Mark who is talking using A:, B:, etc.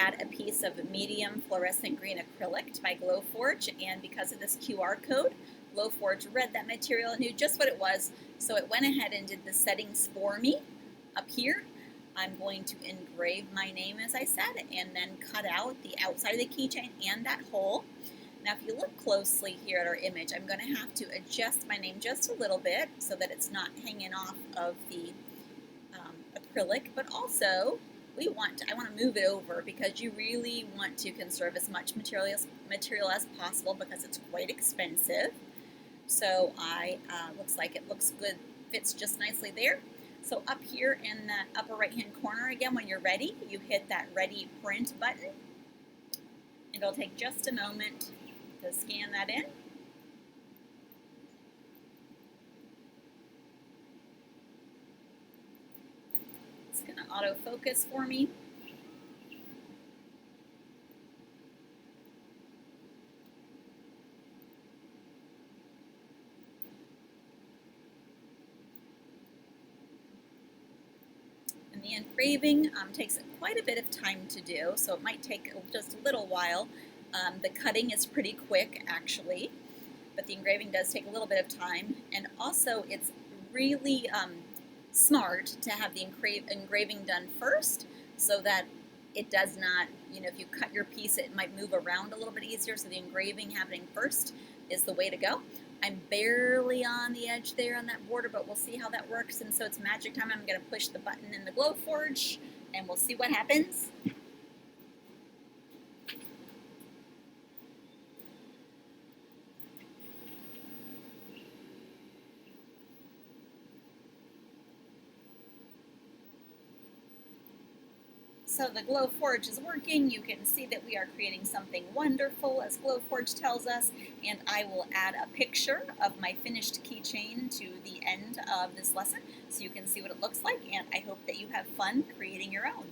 A: add a piece of medium fluorescent green acrylic by Glowforge, and because of this QR code, Glowforge read that material and knew just what it was, so it went ahead and did the settings for me. Up here, I'm going to engrave my name, as I said, and then cut out the outside of the keychain and that hole. Now, if you look closely here at our image, I'm going to have to adjust my name just a little bit so that it's not hanging off of the acrylic, but also I want to move it over because you really want to conserve as much material as possible because it's quite expensive. So looks like it looks good, fits just nicely there. So up here in the upper right hand corner again, when you're ready, you hit that Ready Print button. It'll take just a moment to scan that in. It's going to autofocus for me. And the engraving takes quite a bit of time to do, so it might take just a little while. The cutting is pretty quick, actually, but the engraving does take a little bit of time. And also, it's really smart to have the engraving done first so that it does not, if you cut your piece, it might move around a little bit easier, so the engraving happening first is the way to go. I'm barely on the edge there on that border, but we'll see how that works. And so it's magic time. I'm going to push the button in the Glowforge, and we'll see what happens. So the Glowforge is working. You can see that we are creating something wonderful, as Glowforge tells us, and I will add a picture of my finished keychain to the end of this lesson so you can see what it looks like, and I hope that you have fun creating your own.